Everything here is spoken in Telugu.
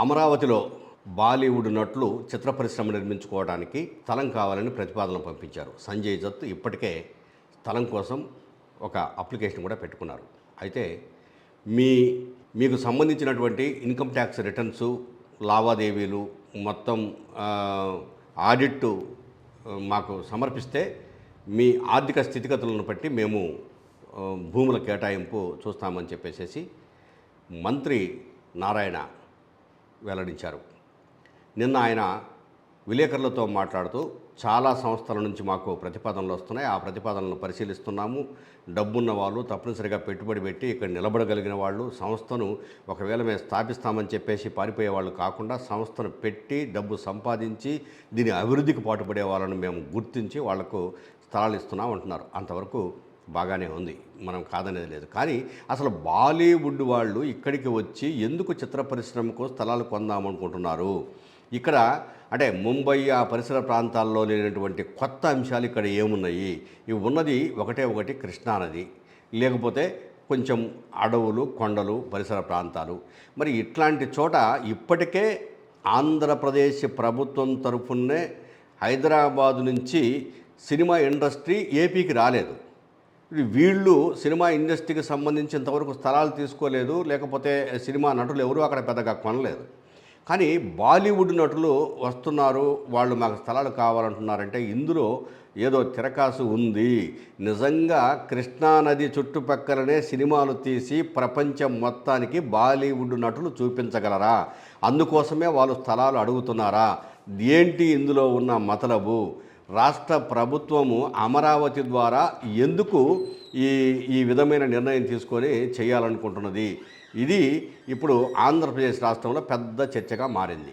అమరావతిలో బాలీవుడ్ నటులు చిత్ర పరిశ్రమ నిర్మించుకోవడానికి స్థలం కావాలని ప్రతిపాదనలు పంపించారు. సంజయ్ దత్ ఇప్పటికే స్థలం కోసం ఒక అప్లికేషన్ కూడా పెట్టుకున్నారు. అయితే మీ మీకు సంబంధించినటువంటి ఇన్కమ్ ట్యాక్స్ రిటర్న్సు, లావాదేవీలు మొత్తం ఆడిట్ మాకు సమర్పిస్తే మీ ఆర్థిక స్థితిగతులను బట్టి మేము భూముల కేటాయింపు చూస్తామని చెప్పేసి మంత్రి నారాయణ వెల్లడించారు. నిన్న ఆయన విలేకరులతో మాట్లాడుతూ చాలా సంస్థల నుంచి మాకు ప్రతిపాదనలు వస్తున్నాయి, ఆ ప్రతిపాదనలను పరిశీలిస్తున్నాము. డబ్బున్న వాళ్ళు, తప్పనిసరిగా పెట్టుబడి పెట్టి ఇక్కడ నిలబడగలిగిన వాళ్ళు, సంస్థను ఒకవేళ మేము స్థాపిస్తామని చెప్పేసి పారిపోయే వాళ్ళు కాకుండా సంస్థను పెట్టి డబ్బు సంపాదించి దీని అభివృద్ధికి పాటుపడే వాళ్ళను మేము గుర్తించి వాళ్లకు స్థలాలు ఇస్తున్నాం అంటున్నారు. అంతవరకు బాగానే ఉంది, మనం కాదనేది లేదు. కానీ అసలు బాలీవుడ్ వాళ్ళు ఇక్కడికి వచ్చి ఎందుకు చిత్ర పరిశ్రమకు స్థలాలు కొందామనుకుంటున్నారు? ఇక్కడ అంటే ముంబై ఆ పరిసర ప్రాంతాల్లో లేనటువంటి కొత్త అంశాలు ఇక్కడ ఏమున్నాయి? ఇవి ఉన్నది ఒకటి కృష్ణానది, లేకపోతే కొంచెం అడవులు, కొండలు, పరిసర ప్రాంతాలు. మరి ఇట్లాంటి చోట ఇప్పటికే ఆంధ్రప్రదేశ్ ప్రభుత్వం తరఫునే హైదరాబాదు నుంచి సినిమా ఇండస్ట్రీ ఏపీకి రాలేదు. వీళ్ళు సినిమా ఇండస్ట్రీకి సంబంధించి ఇంతవరకు స్థలాలు తీసుకోలేదు, లేకపోతే సినిమా నటులు ఎవరూ అక్కడ పెద్దగా కొనలేదు. కానీ బాలీవుడ్ నటులు వస్తున్నారు, వాళ్ళు మాకు స్థలాలు కావాలంటున్నారంటే ఇందులో ఏదో తిరకాసు ఉంది. నిజంగా కృష్ణానది చుట్టుపక్కలనే సినిమాలు తీసి ప్రపంచం మొత్తానికి బాలీవుడ్ నటులు చూపించగలరా? అందుకోసమే వాళ్ళు స్థలాలు అడుగుతున్నారా? ఏంటి ఇందులో ఉన్న మతలబు? రాష్ట్ర ప్రభుత్వము అమరావతి ద్వారా ఎందుకు ఈ విధమైన నిర్ణయం తీసుకొని చేయాలనుకుంటున్నది? ఇది ఇప్పుడు ఆంధ్రప్రదేశ్ రాష్ట్రంలో పెద్ద చర్చగా మారింది.